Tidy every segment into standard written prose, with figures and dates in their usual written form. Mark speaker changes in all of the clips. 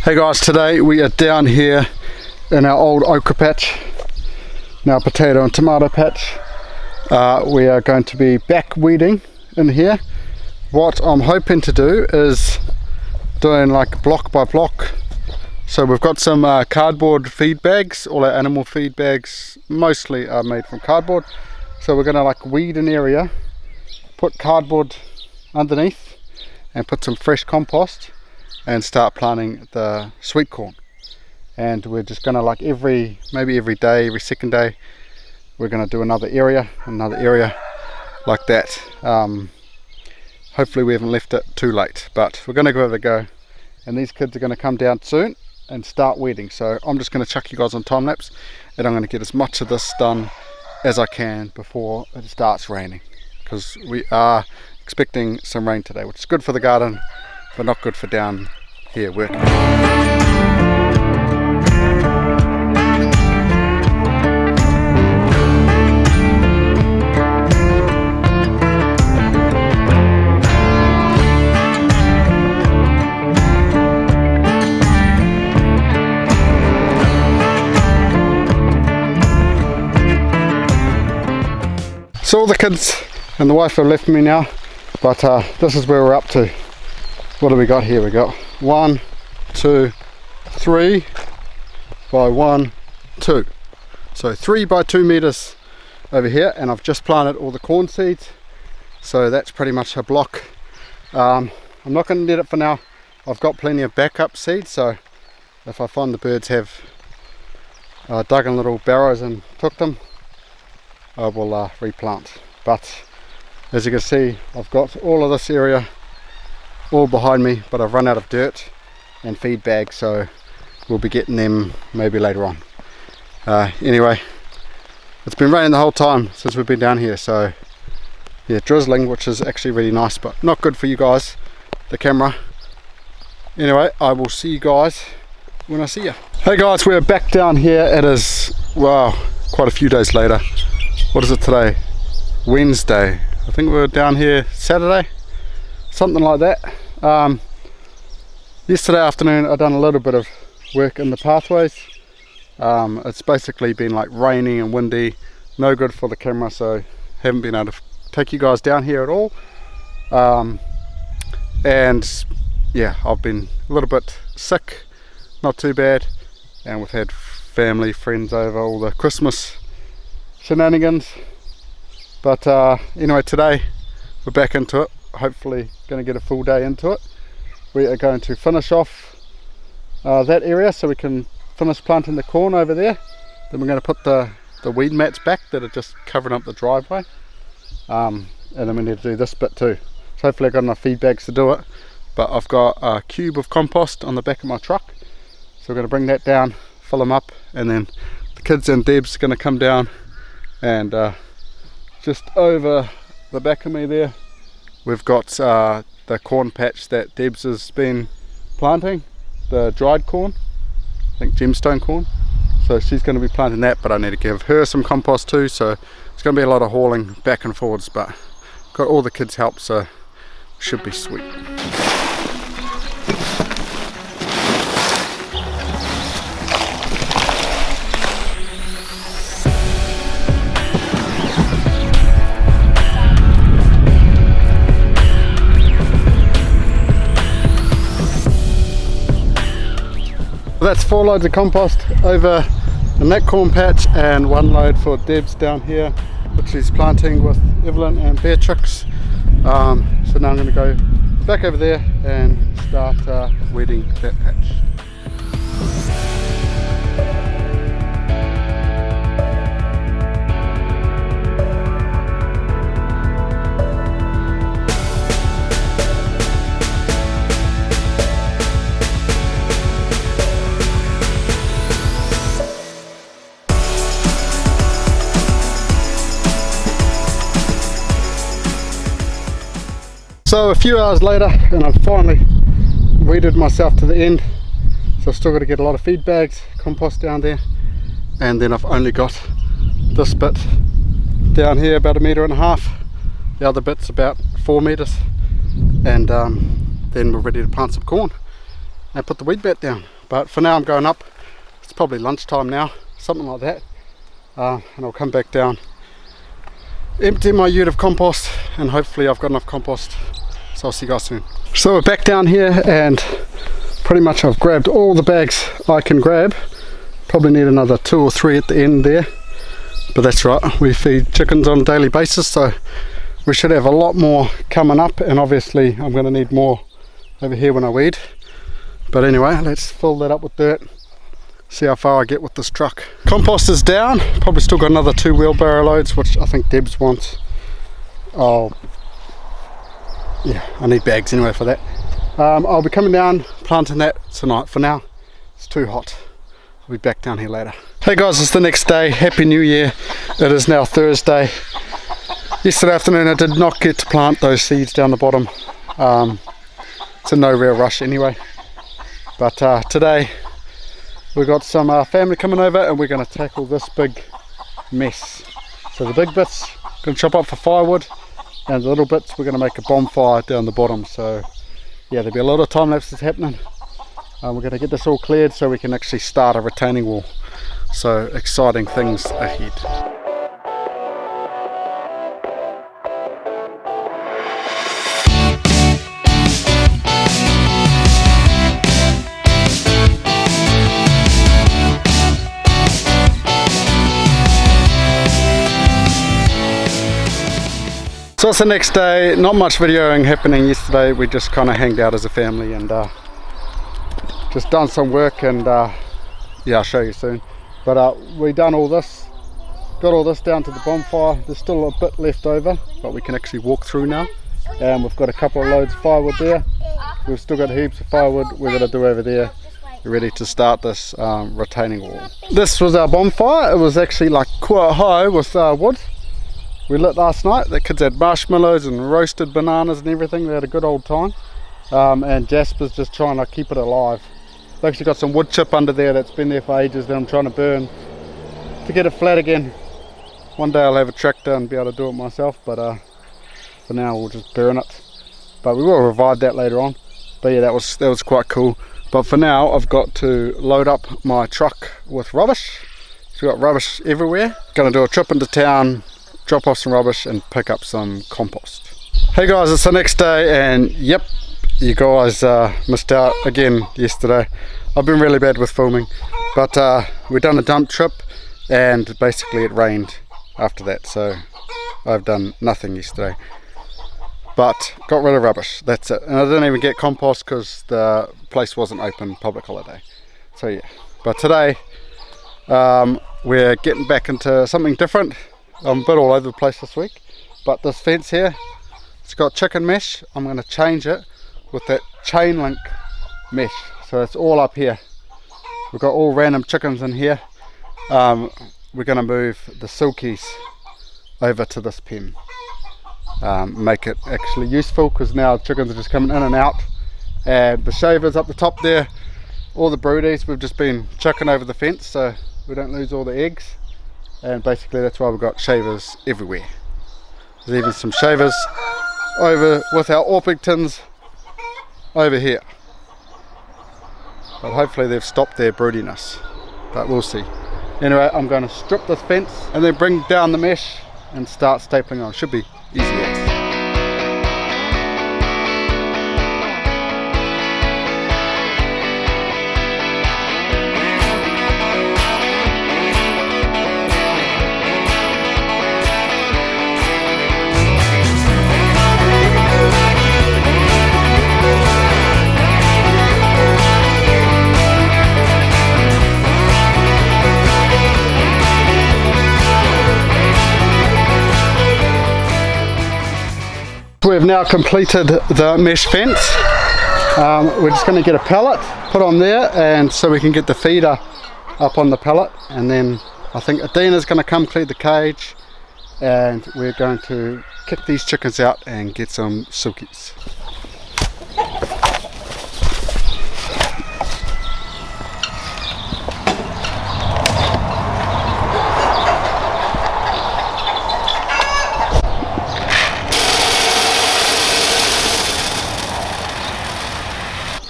Speaker 1: Hey guys, today we are down here in our old okra patch, now potato and tomato patch. We are going to be back weeding in here. What I'm hoping to do is doing like block by block. So we've got some cardboard feed bags. All our animal feed bags mostly are made from cardboard. So we're going to like weed an area, put cardboard underneath and put some fresh compost and start planting the sweet corn. And we're just going to like maybe every day, every second day, we're going to do another area like that. Hopefully we haven't left it too late, but we're going to give it a go. And these kids are going to come down soon and start weeding. So I'm just going to chuck you guys on time lapse, and I'm going to get as much of this done as I can before it starts raining, because we are expecting some rain today, which is good for the garden but not good for down here working. So all the kids and the wife have left me now, but this is where we're up to. What do we got here? We got 1, 2, 3 by 1, 2. So 3 by 2 meters over here, and I've just planted all the corn seeds. So that's pretty much a block. I'm not going to net it for now. I've got plenty of backup seeds, so if I find the birds have dug in little barrows and took them, I will replant. But as you can see, I've got all of this area all behind me, but I've run out of dirt and feed bags, so we'll be getting them maybe later on. Anyway, it's been raining the whole time since we've been down here, so yeah, drizzling, which is actually really nice, but not good for you guys, the camera. Anyway, I will see you guys when I see you. Hey guys, we're back down here. It is, wow, quite a few days later. What is it today? Wednesday. I think we were down here Saturday, something like that. Yesterday afternoon I done a little bit of work in the pathways. It's basically been like raining and windy, no good for the camera, so haven't been able to take you guys down here at all. And yeah, I've been a little bit sick, not too bad, and we've had family, friends over, all the Christmas shenanigans. But anyway, today we're back into it. Hopefully going to get a full day into it. We are going to finish off that area so we can finish planting the corn over there. Then we're going to put the weed mats back that are just covering up the driveway, and then we need to do this bit too. So hopefully I've got enough feed bags to do it, but I've got a cube of compost on the back of my truck, so we're going to bring that down, fill them up, and then the kids and Deb's are going to come down, and just over the back of me there we've got the corn patch that Debs has been planting, the dried corn, I think gemstone corn. So she's going to be planting that, but I need to give her some compost too, so it's going to be a lot of hauling back and forwards, but got all the kids' help, so should be sweet. That's 4 loads of compost over in that corn patch, and 1 load for Debs down here, which she's planting with Evelyn and Beatrix. So now I'm going to go back over there and start weeding that patch. So a few hours later, and I've finally weeded myself to the end. So I've still got to get a lot of feed bags, compost down there, and then I've only got this bit down here about 1.5 meters. The other bit's about 4 meters, and then we're ready to plant some corn. and put the weed bat down. But for now I'm going up. It's probably lunchtime now, something like that, and I'll come back down, empty my ute of compost, and hopefully I've got enough compost. So I'll see you guys soon. So we're back down here, and pretty much I've grabbed all the bags I can grab. Probably need another 2 or 3 at the end there, but that's right, we feed chickens on a daily basis, so we should have a lot more coming up, and obviously I'm going to need more over here when I weed. But anyway, let's fill that up with dirt, see how far I get with this truck. Compost is down, probably still got another 2 wheelbarrow loads, which I think Debs wants. Oh yeah, I need bags anyway for that. I'll be coming down, planting that tonight. For now, it's too hot. I'll be back down here later. Hey guys, it's the next day. Happy New Year. It is now Thursday. Yesterday afternoon I did not get to plant those seeds down the bottom. It's in no real rush anyway. But today we've got some family coming over, and we're going to tackle this big mess. So the big bits going to chop up for firewood, and the little bits we're going to make a bonfire down the bottom. So yeah, there'll be a lot of time lapses happening. We're going to get this all cleared so we can actually start a retaining wall. So exciting things ahead. So it's the next day, not much videoing happening yesterday. We just kind of hanged out as a family and just done some work, and yeah, I'll show you soon. But we done all this, got all this down to the bonfire. There's still a bit left over, but we can actually walk through now. And we've got a couple of loads of firewood there. We've still got heaps of firewood we're going to do over there. We're ready to start this retaining wall. This was our bonfire. It was actually like quite high with wood. We lit last night. The kids had marshmallows and roasted bananas and everything. They had a good old time. And Jasper's just trying to keep it alive. I've actually got some wood chip under there that's been there for ages that I'm trying to burn to get it flat again. One day I'll have a tractor and be able to do it myself, but for now we'll just burn it. But we will revive that later on. But yeah, that was quite cool. But for now I've got to load up my truck with rubbish. So we've got rubbish everywhere. Gonna do a trip into town, drop off some rubbish and pick up some compost. Hey guys, it's the next day, and yep, you guys missed out again yesterday. I've been really bad with filming, but we've done a dump trip, and basically it rained after that, so I've done nothing yesterday. But got rid of rubbish, that's it. And I didn't even get compost because the place wasn't open, public holiday. So yeah, but today we're getting back into something different. I'm a bit all over the place this week, but this fence here, it's got chicken mesh. I'm going to change it with that chain link mesh, so it's all up here. We've got all random chickens in here. We're going to move the silkies over to this pen, make it actually useful, because now chickens are just coming in and out, and the shavers up the top there, all the broodies we've just been chucking over the fence so we don't lose all the eggs. And basically that's why we've got shavers everywhere. There's even some shavers over with our Orpingtons over here. But hopefully they've stopped their broodiness. But we'll see. Anyway, I'm going to strip this fence and then bring down the mesh and start stapling on. Should be easy as. We've now completed the mesh fence. We're just going to get a pallet put on there, and so we can get the feeder up on the pallet, and then I think Adina's going to come clear the cage, and we're going to kick these chickens out and get some silkies.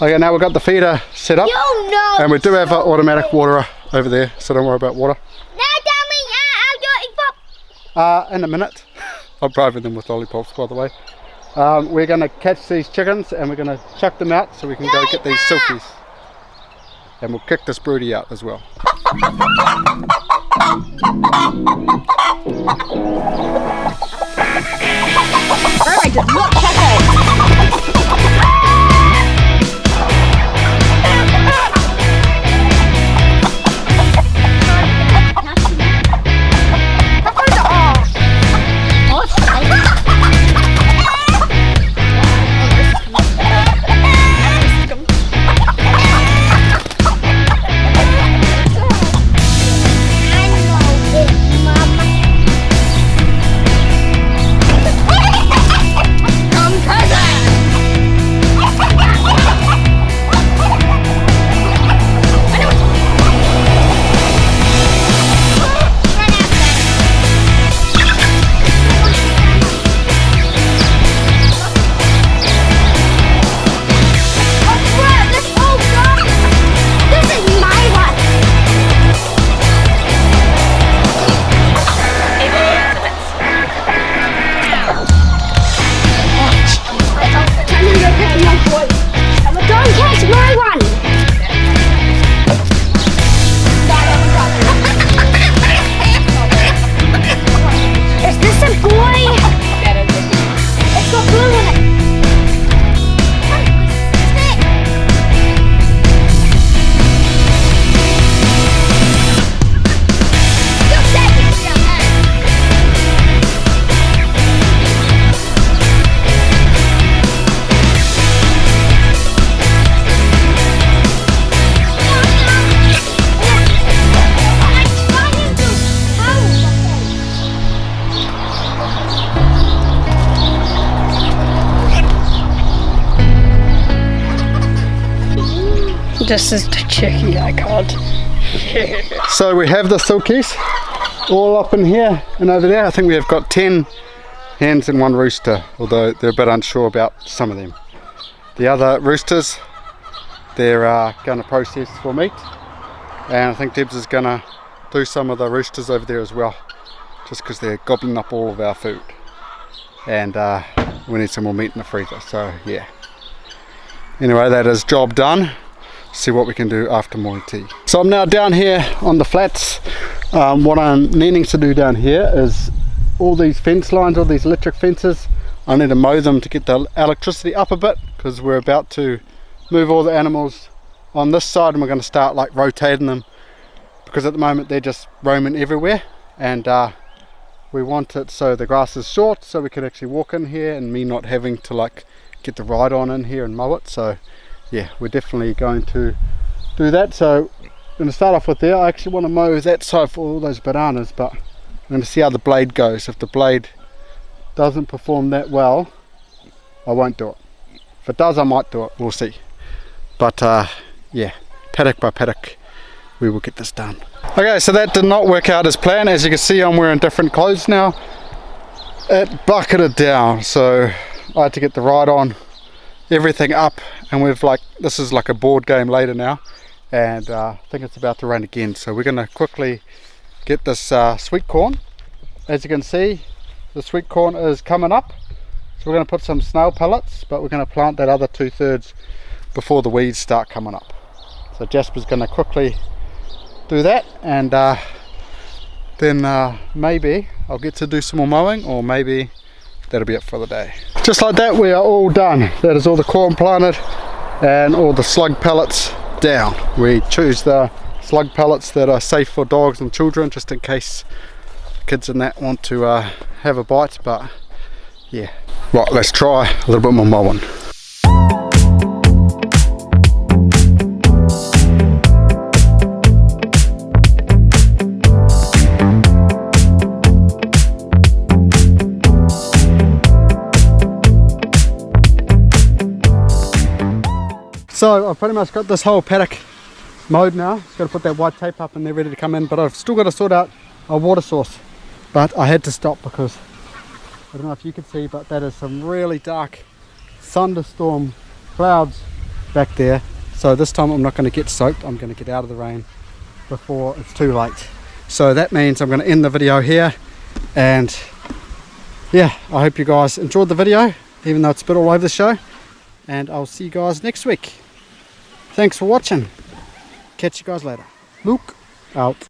Speaker 1: Okay, now we've got the feeder set up.
Speaker 2: You know.
Speaker 1: And we do have an automatic waterer over there, so don't worry about water. In a minute. I'm bribing them with lollipops, by the way. We're going to catch these chickens and we're going to chuck them out so we can go get these silkies. And we'll kick this broody out as well.
Speaker 2: Alright, just look, check it.
Speaker 3: This is the chickie I caught.
Speaker 1: So we have the silkies all up in here and over there. I think we have got 10 hens and 1 rooster, although they're a bit unsure about some of them. The other roosters, they're going to process for meat, and I think Debs is going to do some of the roosters over there as well, just because they're gobbling up all of our food, and we need some more meat in the freezer. So yeah, anyway, that is job done. See what we can do after morning tea. So I'm now down here on the flats. What I'm needing to do down here is all these fence lines, all these electric fences, I need to mow them to get the electricity up a bit, because we're about to move all the animals on this side and we're going to start like rotating them, because at the moment they're just roaming everywhere, and we want it so the grass is short so we can actually walk in here and me not having to like get the ride on in here and mow it. So yeah, we're definitely going to do that. So I'm going to start off with there. I actually want to mow that side for all those bananas, but I'm going to see how the blade goes. If the blade doesn't perform that well, I won't do it. If it does, I might do it. We'll see. But yeah, paddock by paddock, we will get this done. Okay, so that did not work out as planned. As you can see, I'm wearing different clothes now. It bucketed down, so I had to get the ride on, everything up, and we've like, this is like a board game later now, and I think it's about to rain again. So we're going to quickly get this sweet corn. As you can see, the sweet corn is coming up, so we're going to put some snail pellets, but we're going to plant that other 2/3 before the weeds start coming up. So Jasper's going to quickly do that, and then maybe I'll get to do some more mowing, or maybe that'll be it for the day. Just like that, we are all done. That is all the corn planted and all the slug pellets down. We choose the slug pellets that are safe for dogs and children, just in case kids and that want to have a bite. But yeah, right, let's try a little bit more mowing. So I've pretty much got this whole paddock mowed now. Just got to put that white tape up and they're ready to come in, but I've still got to sort out a water source. But I had to stop because I don't know if you can see, but that is some really dark thunderstorm clouds back there. So this time I'm not going to get soaked. I'm going to get out of the rain before it's too late. So that means I'm going to end the video here. And yeah, I hope you guys enjoyed the video, even though it's a bit all over the show. And I'll see you guys next week. Thanks for watching. Catch you guys later. Luke out.